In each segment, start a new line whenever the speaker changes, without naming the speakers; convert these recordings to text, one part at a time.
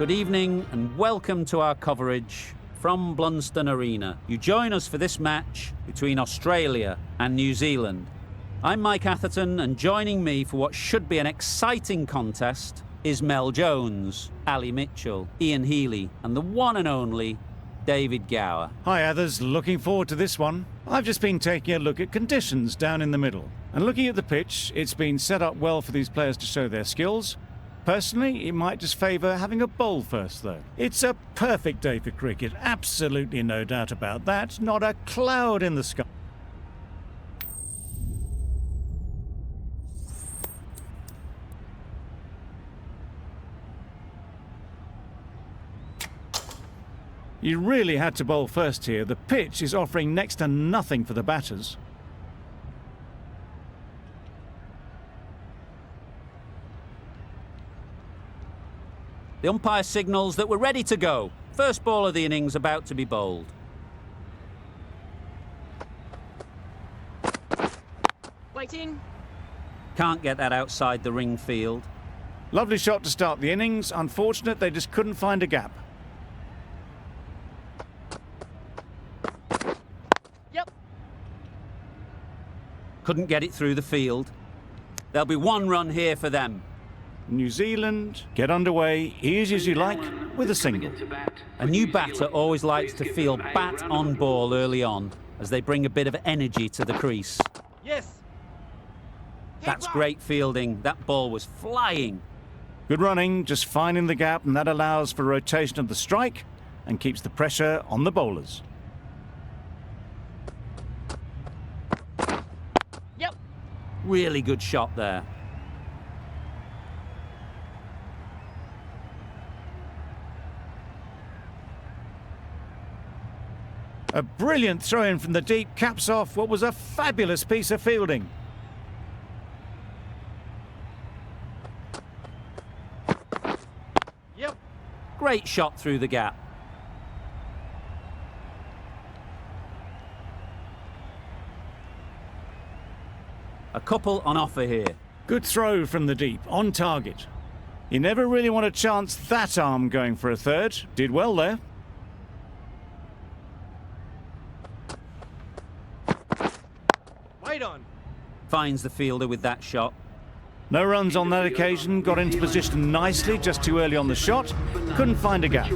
Good evening and welcome to our coverage from Blunston Arena. You join us for this match between Australia and New Zealand. I'm Mike Atherton, and joining me for what should be an exciting contest is Mel Jones, Ali Mitchell, Ian Healy and the one and only David Gower.
Hi others, looking forward to this one. I've just been taking a look at conditions down in the middle. And looking at the pitch, it's been set up well for these players to show their skills. Personally, it might just favour having a bowl first though. It's a perfect day for cricket, absolutely no doubt about that, not a cloud in the sky. You really had to bowl first here. The pitch is offering next to nothing for the batters.
The umpire signals that we're ready to go. First ball of the innings about to be bowled.
Waiting.
Can't get that outside the ring field.
Lovely shot to start the innings. Unfortunate they just couldn't find a gap.
Yep.
Couldn't get it through the field. There'll be one run here for them.
New Zealand get underway, easy as you like, with a single.
A new batter always likes to feel bat on ball early on as they bring a bit of energy to the crease.
Yes.
That's great fielding. That ball was flying.
Good running, just finding the gap, and that allows for rotation of the strike and keeps the pressure on the bowlers.
Yep.
Really good shot there.
A brilliant throw-in from the deep caps off what was a fabulous piece of fielding.
Yep.
Great shot through the gap. A couple on offer here.
Good throw from the deep, on target. You never really want to chance that arm going for a third. Did well there.
Wait on.
Finds the fielder with that shot.
No runs on that occasion, got into position nicely, just too early on the shot. Couldn't find a gap.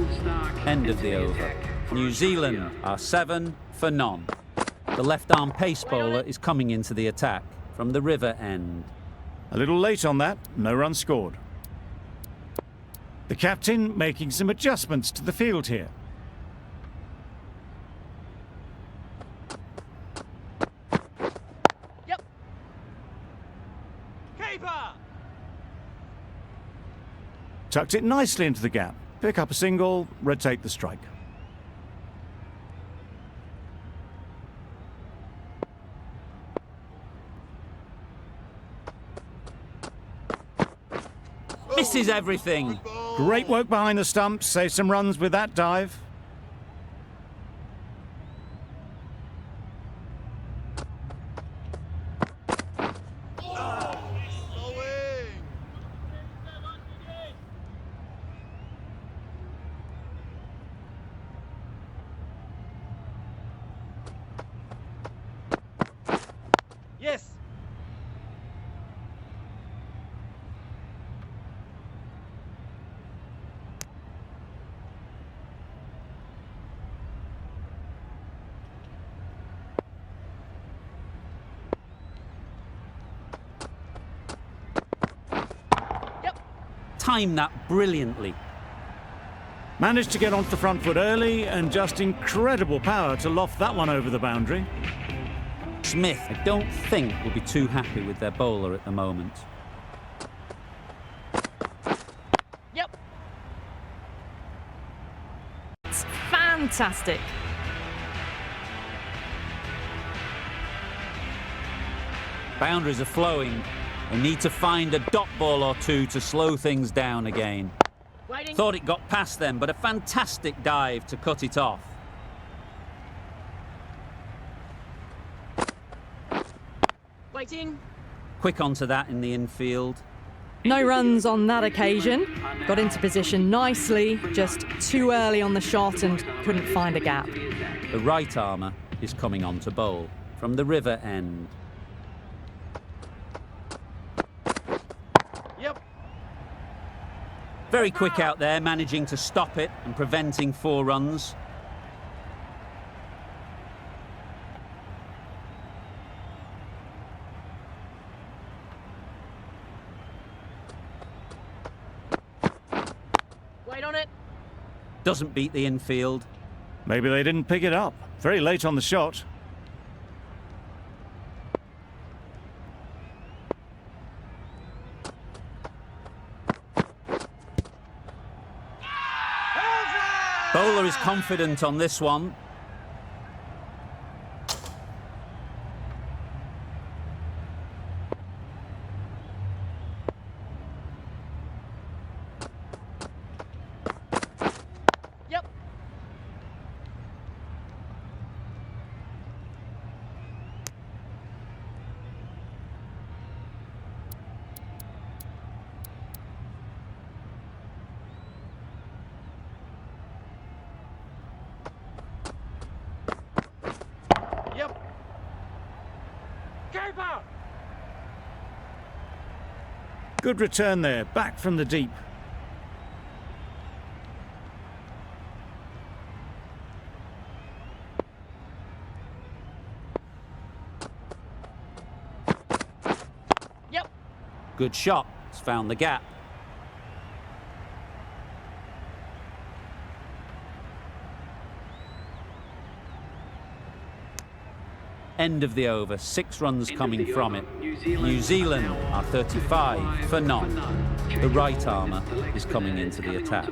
End of the over. New Zealand are 7 for none. The left-arm pace bowler is coming into the attack from the river end.
A little late on that, no runs scored. The captain making some adjustments to the field here.
Yep. Keeper.
Tucked it nicely into the gap. Pick up a single, rotate the strike.
Misses everything.
Great work behind the stumps, save some runs with that dive.
Yes.
Timed that brilliantly.
Managed to get onto the front foot early and just incredible power to loft that one over the boundary.
Smith, I don't think, will be too happy with their bowler at the moment.
Yep.
It's fantastic.
Boundaries are flowing. They need to find a dot ball or two to slow things down again.
Waiting.
Thought it got past them, but a fantastic dive to cut it off.
Waiting.
Quick onto that in the infield.
No runs on that occasion. Got into position nicely, just too early on the shot and couldn't find a gap.
The right armour is coming on to bowl from the river end.
Yep.
Very quick out there, managing to stop it and preventing 4 runs.
Wait on it.
Doesn't beat the infield.
Maybe they didn't pick it up. Very late on the shot.
Bowler is confident on this one.
Yep. Yep. Keeper.
Good return there, back from the deep.
Yep.
Good shot. It's found the gap. End of the over, 6 runs coming from it. New Zealand are 35 for none. The right armour is coming into the attack.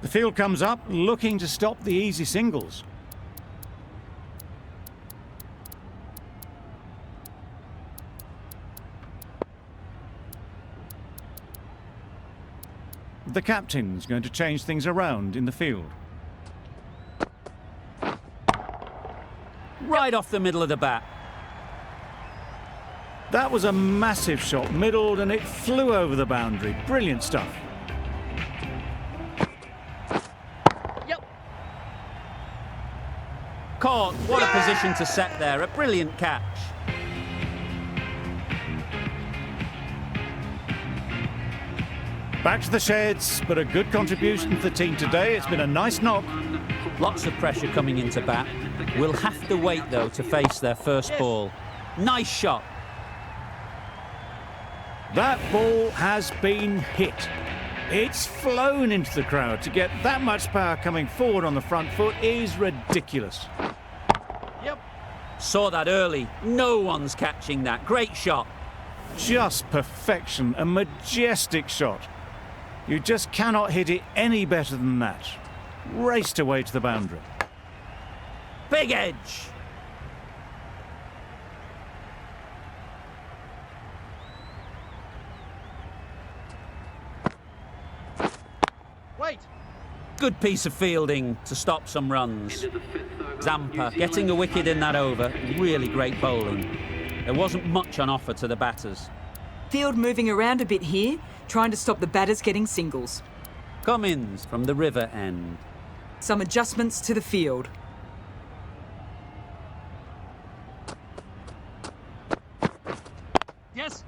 The field comes up, looking to stop the easy singles. The captain's going to change things around in the field.
Right off the middle of the bat.
That was a massive shot, middled, and it flew over the boundary. Brilliant stuff.
Yep.
Caught. What a position to set there. A brilliant catch.
Back to the sheds, but a good contribution to the team today. It's been a nice knock.
Lots of pressure coming into bat. We'll have to wait, though, to face their first ball. Nice shot.
That ball has been hit. It's flown into the crowd. To get that much power coming forward on the front foot is ridiculous.
Yep.
Saw that early. No one's catching that. Great shot.
Just perfection, a majestic shot. You just cannot hit it any better than that. Raced away to the boundary.
Big edge.
Wait.
Good piece of fielding to stop some runs. Zampa getting a wicket in that over. Really great bowling. There wasn't much on offer to the batters.
Field moving around a bit here, trying to stop the batters getting singles.
Cummins from the river end.
Some adjustments to the field.
Yes.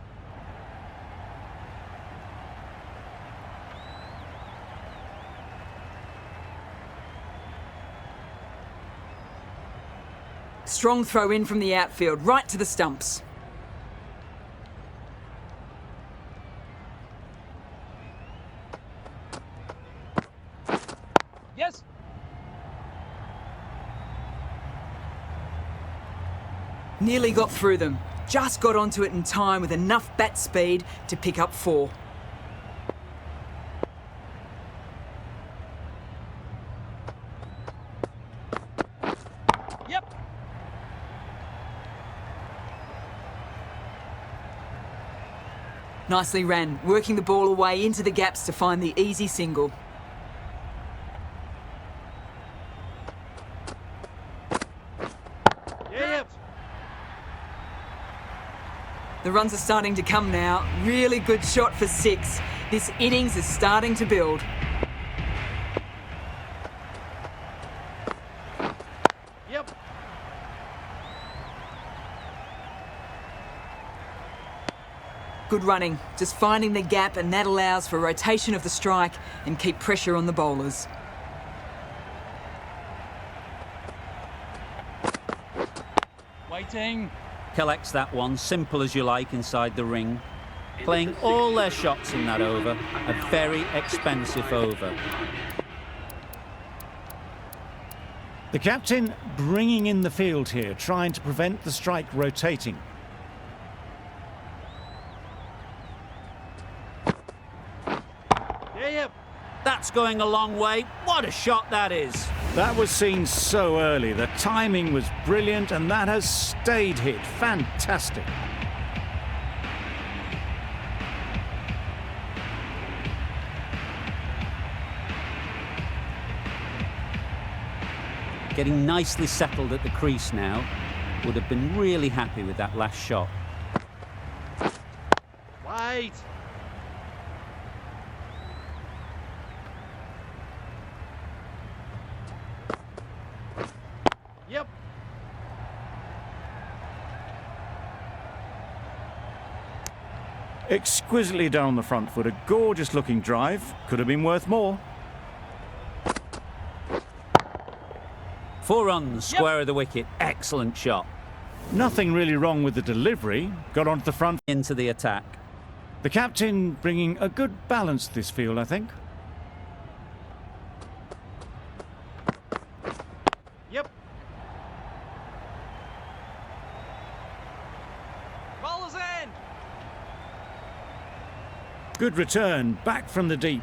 Strong throw in from the outfield, right to the stumps.
Yes.
Nearly got through them. Just got onto it in time with enough bat speed to pick up 4.
Yep.
Nicely ran, working the ball away into the gaps to find the easy single.
Yep.
The runs are starting to come now. Really good shot for 6. This innings is starting to build.
Yep.
Good running, just finding the gap, and that allows for rotation of the strike and keep pressure on the bowlers.
Waiting.
Collects that one, simple as you like, inside the ring. Playing all their shots in that over, a very expensive over.
The captain bringing in the field here, trying to prevent the strike rotating.
Yep.
That's going a long way. What a shot that is.
That was seen so early. The timing was brilliant, and that has stayed hit. Fantastic.
Getting nicely settled at the crease now. Would have been really happy with that last shot.
Wait. Yep.
Exquisitely done on the front foot. A gorgeous looking drive. Could have been worth more.
4 runs, square of the wicket. Excellent shot.
Nothing really wrong with the delivery. Got onto the front.
Into the attack.
The captain bringing a good balance to this field, I think.
Yep. Bowler's in.
Good return, back from the deep.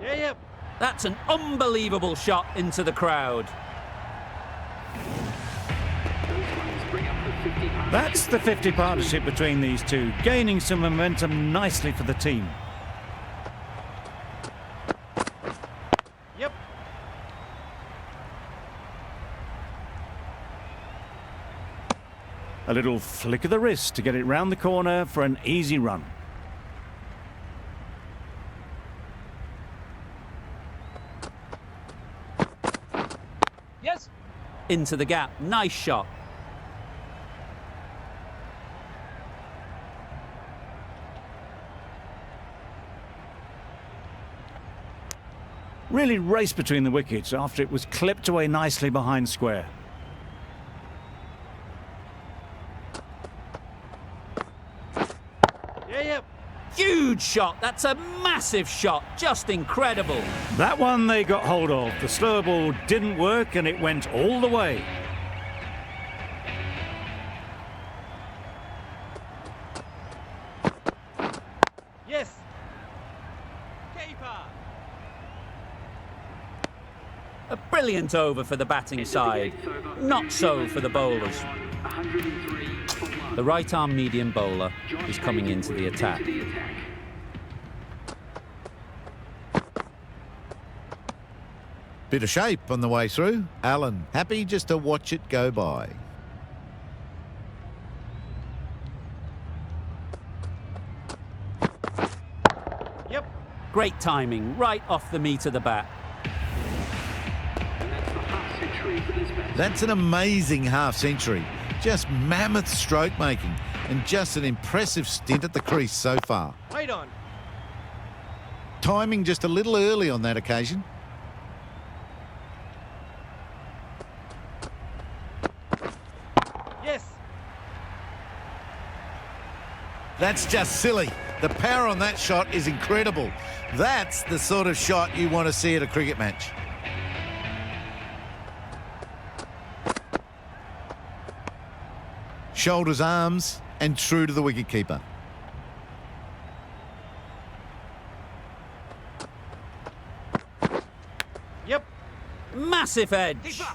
Yep.
That's an unbelievable shot into the crowd.
That's the 50 partnership between these two, gaining some momentum nicely for the team.
Yep.
A little flick of the wrist to get it round the corner for an easy run.
Yes.
Into the gap. Nice shot.
Really raced between the wickets after it was clipped away nicely behind square.
Yep.
Huge shot. That's a massive shot. Just incredible.
That one they got hold of. The slower ball didn't work and it went all the way.
Yes. Keeper.
A brilliant over for the batting side. Not so for the bowlers. The right-arm medium bowler is coming into the attack.
Bit of shape on the way through. Alan, happy just to watch it go by.
Yep.
Great timing, right off the meat of the bat.
That's an amazing half century. Just mammoth stroke making and just an impressive stint at the crease so far.
Wait on.
Timing just a little early on that occasion.
Yes.
That's just silly. The power on that shot is incredible. That's the sort of shot you want to see at a cricket match. Shoulders, arms, and true to the wicketkeeper.
Yep.
Massive edge.
Keeper.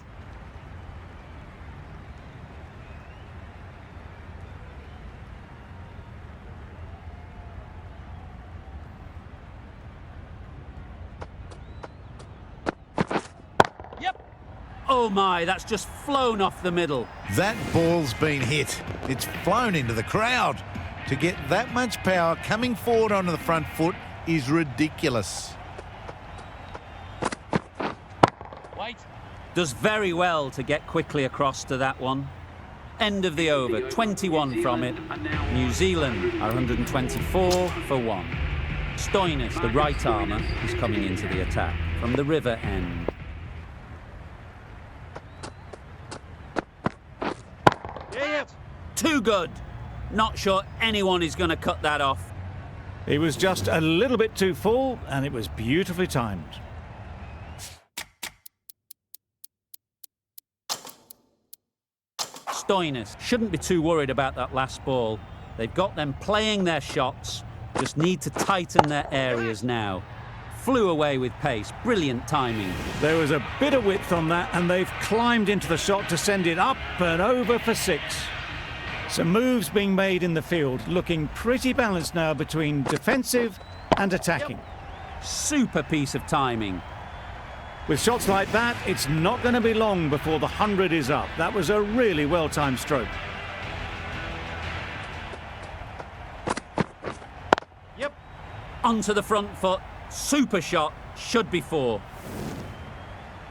Oh my, that's just flown off the middle.
That ball's been hit. It's flown into the crowd. To get that much power coming forward onto the front foot is ridiculous.
Wait.
Does very well to get quickly across to that one. End of the over, 21 from it. New Zealand are 124 for 1. Stoinis, the right armour, is coming into the attack from the river end.
Yeah.
Too good. Not sure anyone is going to cut that off.
It was just a little bit too full, and it was beautifully timed.
Stoinis shouldn't be too worried about that last ball. They've got them playing their shots, just need to tighten their areas now. Flew away with pace, brilliant timing.
There was a bit of width on that, and they've climbed into the shot to send it up and over for 6. Some moves being made in the field, looking pretty balanced now between defensive and attacking.
Super piece of timing.
With shots like that, it's not going to be long before the 100 is up. That was a really well-timed stroke.
Yep.
Onto the front foot, super shot, should be 4.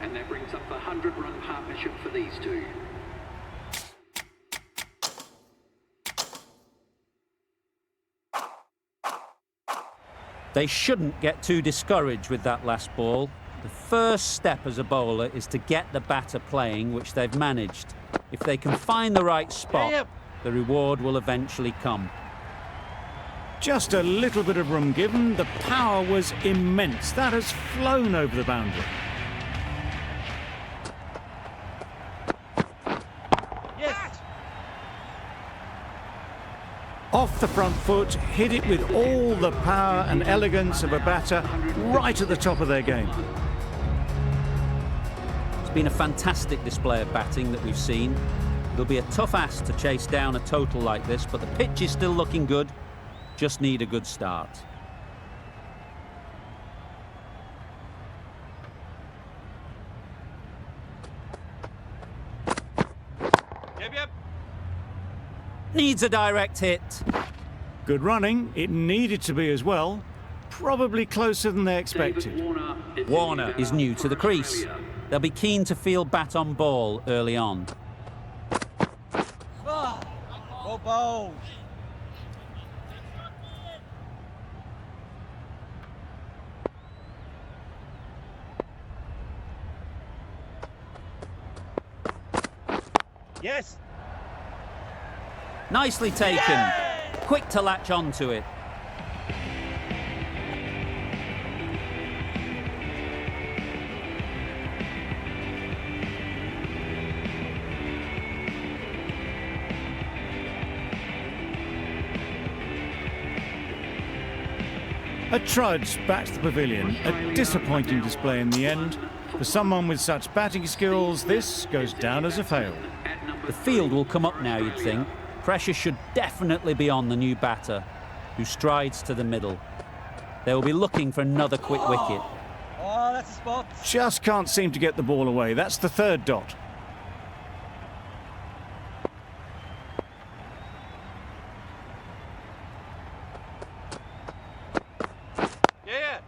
And that brings up the 100-run partnership for these two.
They shouldn't get too discouraged with that last ball. The first step as a bowler is to get the batter playing, which they've managed. If they can find the right spot, the reward will eventually come.
Just a little bit of room given. The power was immense. That has flown over the boundary.
Yes.
Off the front foot, hit it with all the power and elegance of a batter right at the top of their game.
It's been a fantastic display of batting that we've seen. It'll be a tough ask to chase down a total like this, but the pitch is still looking good. Just need a good start.
Yep.
Needs a direct hit.
Good running. It needed to be as well. Probably closer than they expected.
Warner is new to the crease. They'll be keen to field bat on ball early on.
Go bold. Yes.
Nicely taken. Quick to latch onto it.
A trudge back to the pavilion. A disappointing display in the end. For someone with such batting skills, this goes down as a fail.
The field will come up now, you'd think. Pressure should definitely be on the new batter, who strides to the middle. They will be looking for another quick wicket.
Oh, that's a spot.
Just can't seem to get the ball away. That's the 3rd dot.
Yeah.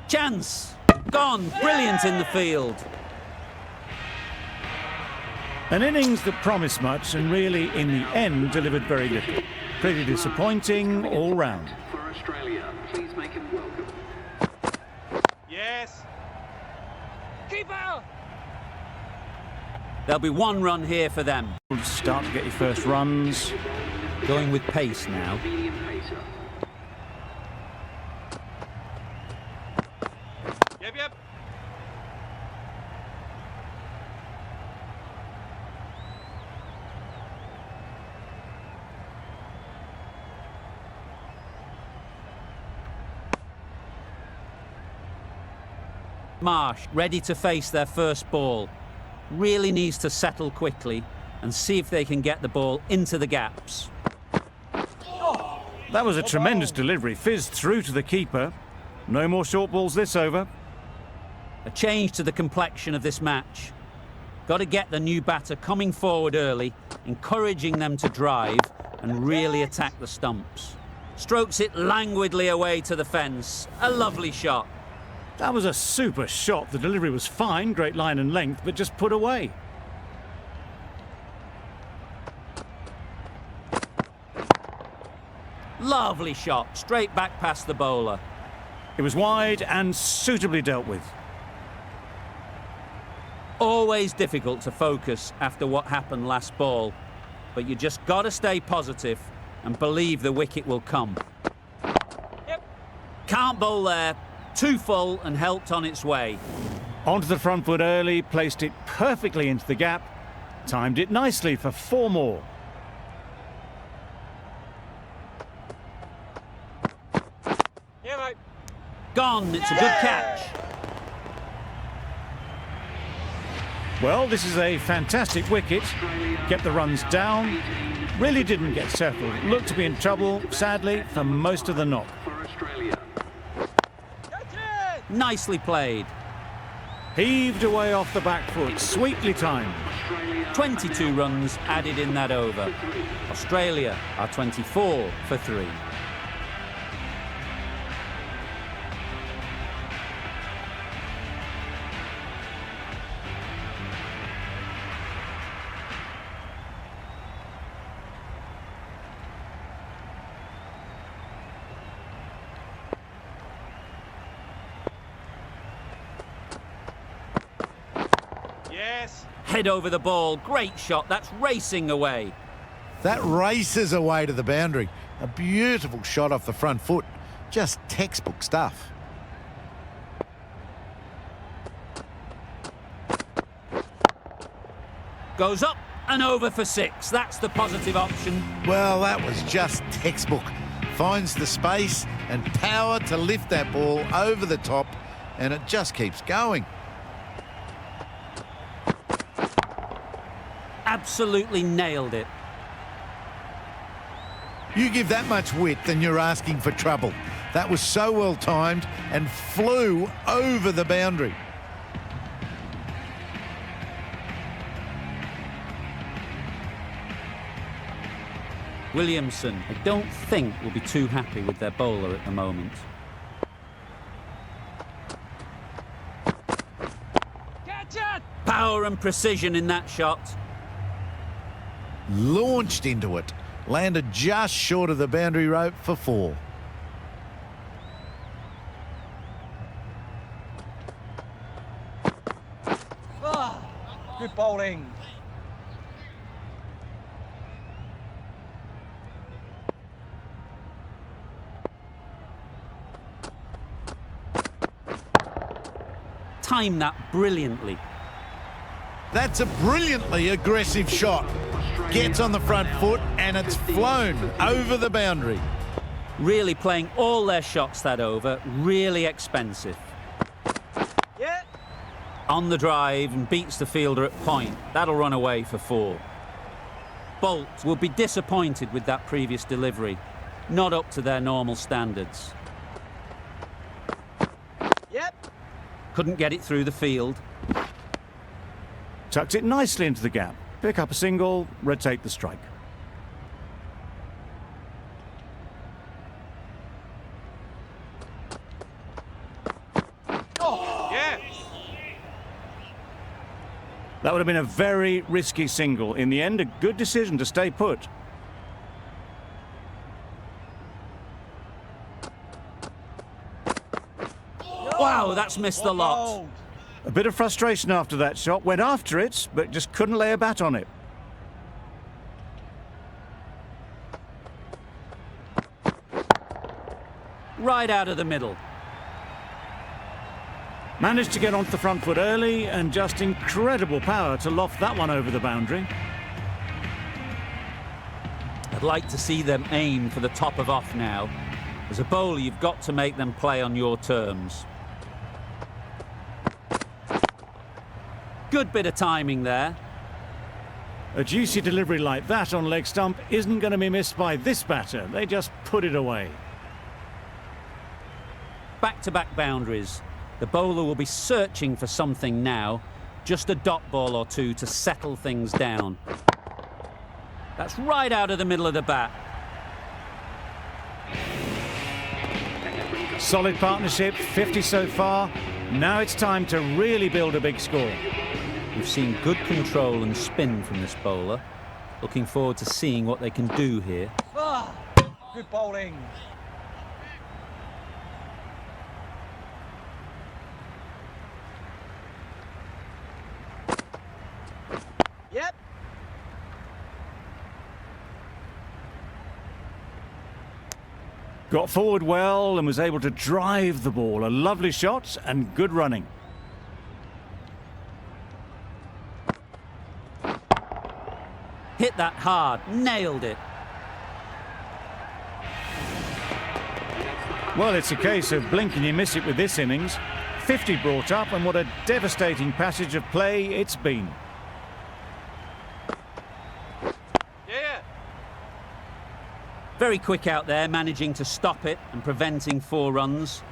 Chance! Gone! Brilliant in the field.
An innings that promised much and really, in the end, delivered very little. Pretty disappointing all round.
For Australia, please make him welcome.
Yes. Keeper.
There'll be 1 run here for them.
Start to get your first runs.
Going with pace now.
Medium pacer.
Yep.
Marsh, ready to face their first ball. Really needs to settle quickly and see if they can get the ball into the gaps.
That was a tremendous delivery. Fizzed through to the keeper. No more short balls this over.
A change to the complexion of this match. Got to get the new batter coming forward early, encouraging them to drive and really attack the stumps. Strokes it languidly away to the fence. A lovely shot.
That was a super shot. The delivery was fine, great line and length, but just put away.
Lovely shot, straight back past the bowler.
It was wide and suitably dealt with.
Always difficult to focus after what happened last ball, but you just got to stay positive and believe the wicket will come.
Yep.
Can't bowl there, too full and helped on its way.
Onto the front foot early, placed it perfectly into the gap, timed it nicely for 4 more.
Yeah, mate.
Gone, it's a good catch.
Well, this is a fantastic wicket. Kept the runs down. Really didn't get settled. Looked to be in trouble, sadly, for most of the knock.
For Australia.
Catch it!
Nicely played.
Heaved away off the back foot, sweetly timed.
22 runs added in that over. Australia are 24 for 3.
Yes.
Head over the ball, great shot, that's racing away.
That races away to the boundary. A beautiful shot off the front foot. Just textbook stuff.
Goes up and over for 6, that's the positive option.
Well, that was just textbook. Finds the space and power to lift that ball over the top, and it just keeps going.
Absolutely nailed it.
You give that much width and you're asking for trouble. That was so well timed and flew over the boundary.
Williamson, I don't think, will be too happy with their bowler at the moment.
Catch it!
Power and precision in that shot.
Launched into it. Landed just short of the boundary rope for 4.
Ah, good bowling.
Timed that brilliantly.
That's a brilliantly aggressive shot. Gets on the front foot and it's flown over the boundary.
Really playing all their shots that over, really expensive.
Yeah.
On the drive and beats the fielder at point. That'll run away for 4. Bolt will be disappointed with that previous delivery. Not up to their normal standards.
Yep.
Couldn't get it through the field.
Tucked it nicely into the gap. Pick up a single, rotate the strike.
Oh, yeah.
That would have been a very risky single. In the end, a good decision to stay put.
Wow, that's missed the lot.
Bowled.
A bit of frustration after that shot. Went after it, but just couldn't lay a bat on it.
Right out of the middle.
Managed to get onto the front foot early and just incredible power to loft that one over the boundary.
I'd like to see them aim for the top of off now. As a bowler, you've got to make them play on your terms. Good bit of timing there.
A juicy delivery like that on leg stump isn't going to be missed by this batter. They just put it away.
Back-to-back boundaries. The bowler will be searching for something now, just a dot ball or two to settle things down. That's right out of the middle of the bat.
Solid partnership, 50 so far. Now it's time to really build a big score.
We've seen good control and spin from this bowler. Looking forward to seeing what they can do here.
Ah, good bowling. Yep.
Got forward well and was able to drive the ball. A lovely shot and good running.
Hit that hard, nailed it.
Well, it's a case of blink and you miss it with this innings. 50 brought up, and what a devastating passage of play it's been.
Yeah.
Very quick out there, managing to stop it and preventing 4 runs.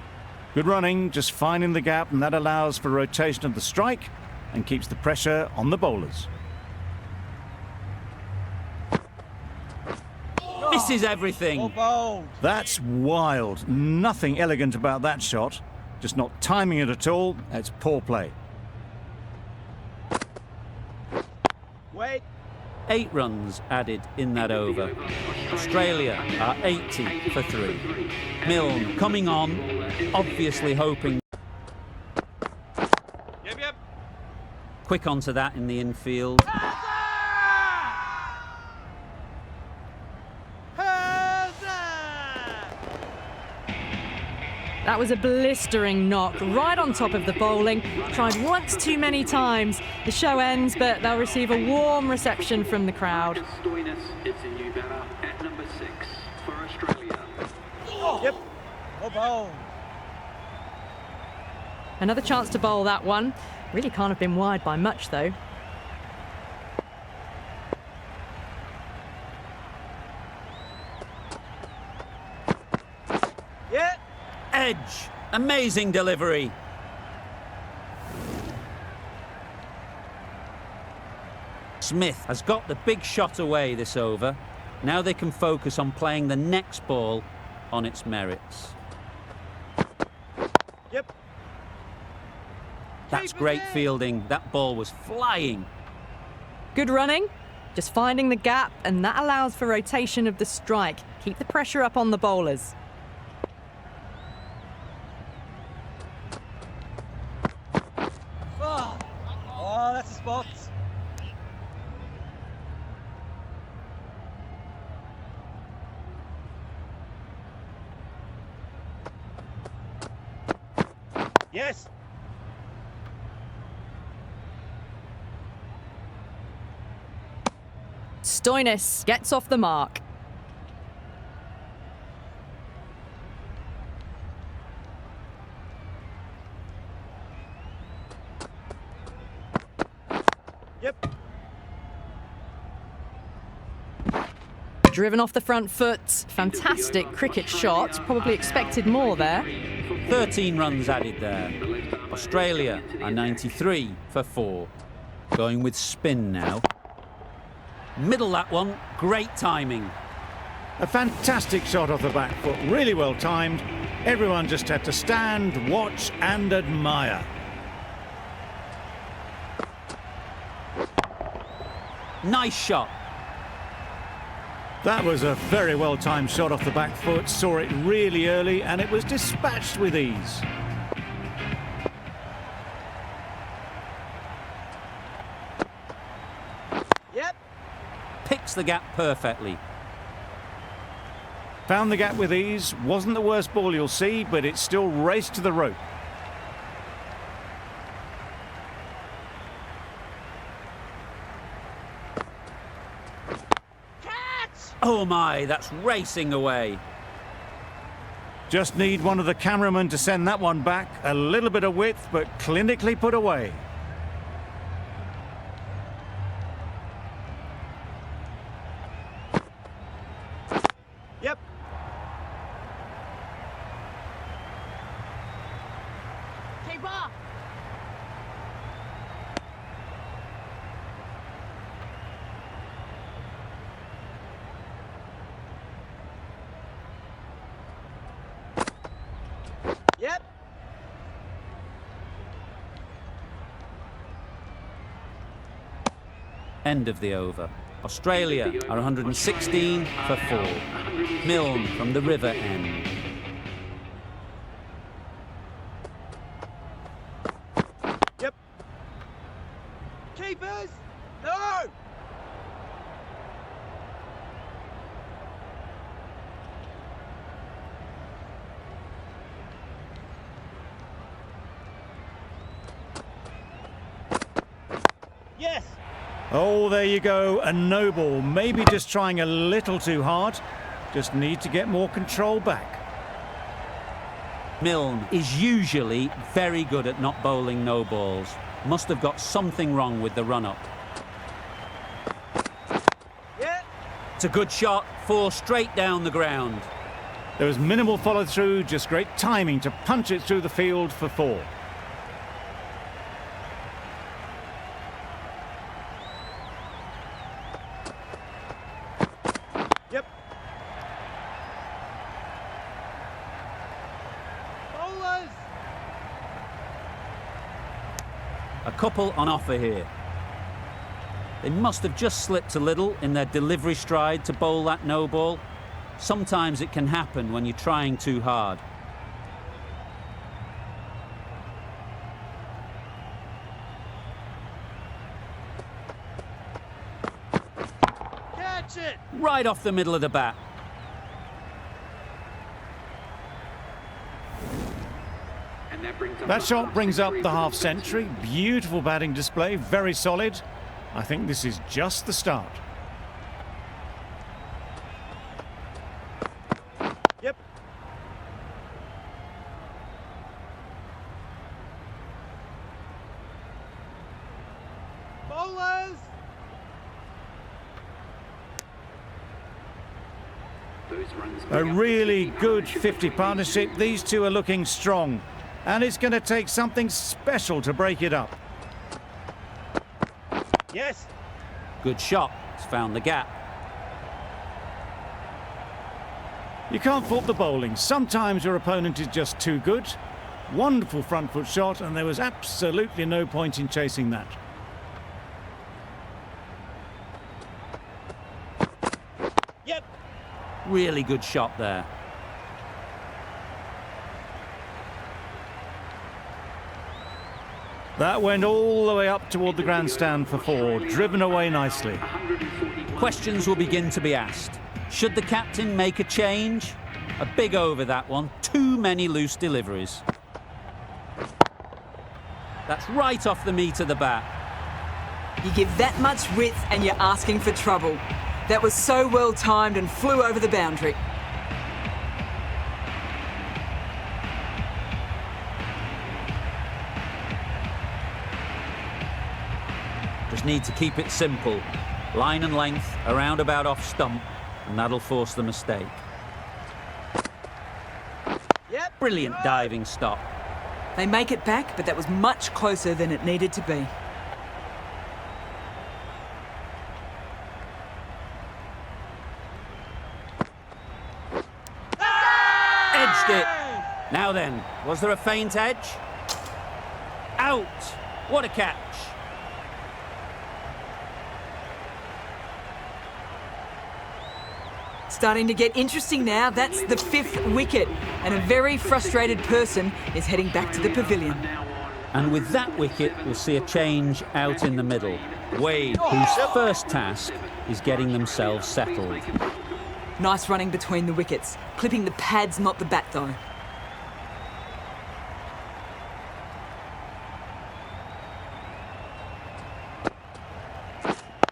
Good running, just finding the gap, and that allows for rotation of the strike and keeps the pressure on the bowlers.
This is everything.
Well bowled.
That's wild. Nothing elegant about that shot. Just not timing it at all. It's poor play.
Wait.
8 runs added in that over. Australia are 80 for 3. Milne coming on, obviously hoping.
Yep.
Quick onto that in the infield.
That was a blistering knock right on top of the bowling. Tried once too many times. The show ends, but they'll receive a warm reception from the crowd.
Stoinis is the new batter at number 6 for Australia.
Yep. Well bowled.
Another chance to bowl that one. Really can't have been wide by much, though.
Yeah.
Edge, amazing delivery. Smith has got the big shot away this over. Now they can focus on playing the next ball on its merits.
Yep.
That's great fielding. That ball was flying.
Good running, just finding the gap, and that allows for rotation of the strike. Keep the pressure up on the bowlers.
Oh, that's a spot. Yes.
Stoinis gets off the mark.
Yep.
Driven off the front foot. Fantastic cricket shot. Probably expected more there.
13 runs added there. Australia are 93 for 4. Going with spin now. Middle that one, great timing.
A fantastic shot off the back foot, really well timed. Everyone just had to stand, watch and admire.
Nice shot.
That was a very well timed shot off the back foot, saw it really early and it was dispatched with ease.
Yep.
Picks the gap perfectly.
Found the gap with ease, wasn't the worst ball you'll see, but it still raced to the rope.
Oh my, that's racing away.
Just need one of the cameramen to send that one back. A little bit of width, but clinically put away.
Keep
End of the over. Australia are 116 for 4. Milne from the river end.
Yep. Keepers! No! Yes!
Oh, there you go, a no ball. Maybe just trying a little too hard. Just need to get more control back.
Milne is usually very good at not bowling no balls. Must have got something wrong with the run-up.
Yeah!
It's a good shot, 4 straight down the ground.
There was minimal follow-through, just great timing to punch it through the field for 4.
Yep. Bowlers!
A couple on offer here. They must have just slipped a little in their delivery stride to bowl that no ball. Sometimes it can happen when you're trying too hard.
Catch it!
Right off the middle of the bat.
And that brings up
That
the
shot brings up
half-century
the
for
half-century. Beautiful batting display, very solid. I think this is just the start.
Yep. Bowlers!
Those runs
A
bring up
really
the
good
50
50
partnership
partnership.
between
These two are looking strong. And it's going to take something special to break it up.
Yes!
Good shot. It's found the gap.
You can't fault the bowling. Sometimes your opponent is just too good. Wonderful front foot shot, and there was absolutely no point in chasing that.
Yep!
Really good shot there.
That went all the way up toward the grandstand for 4, driven away nicely.
141.
Questions will begin to be asked. Should the captain make a change? A big over that one. Too many loose deliveries. That's right off the meat of the bat.
You give that much width and you're asking for trouble. That was so well timed and flew over the boundary.
Just need to keep it simple. Line and length, around about off stump, and that'll force the mistake.
Yep!
Brilliant diving stop.
They make it back, but that was much closer than it needed to be.
Edged it. Now then, was there a feint edge? Out. What a catch.
Starting to get interesting now. That's the 5th wicket, and a very frustrated person is heading back to the pavilion.
And with that wicket, we'll see a change out in the middle. Wade, whose first task is getting themselves settled.
Nice running between the wickets, clipping the pads, not the bat though.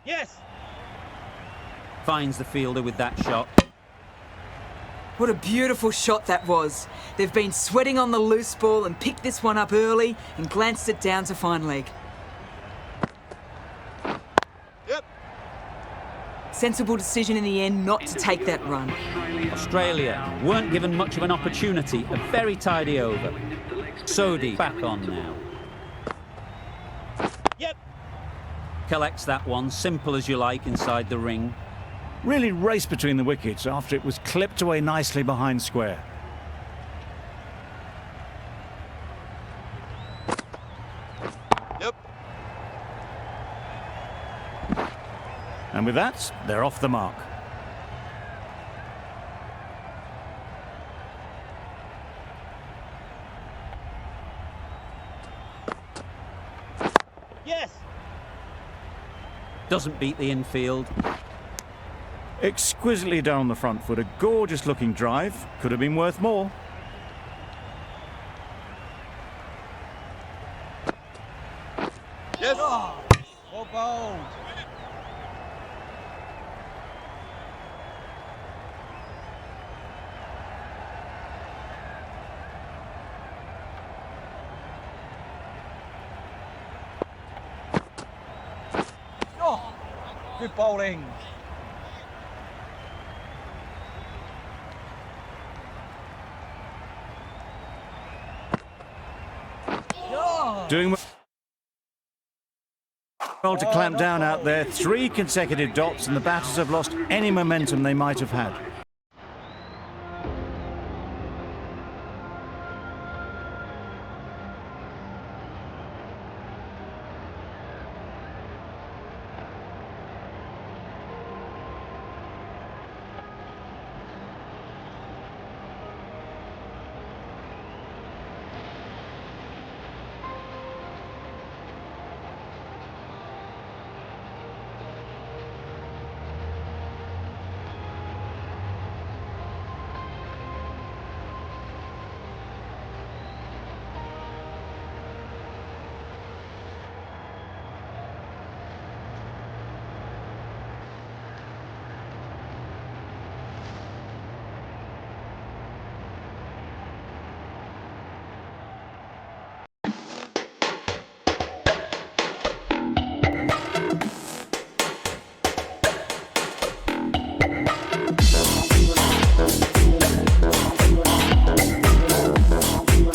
Yes!
Finds the fielder with that shot.
What a beautiful shot that was. They've been sweating on the loose ball and picked this one up early and glanced it down to fine leg.
Yep!
Sensible decision in the end not to take that run.
Australia weren't given much of an opportunity. A very tidy over. Sodhi back on now.
Yep!
Collects that one, simple as you like, inside the ring.
Really raced between the wickets after it was clipped away nicely behind square.
Yep!
And with that, they're off the mark.
Yes.
Doesn't beat the infield.
Exquisitely done on the front foot. A gorgeous looking drive. Could have been worth more.
Yes. Oh, bold. Oh, good bowling.
Doing well to clamp down out there. 3 consecutive dots, and the batters have lost any momentum they might have had.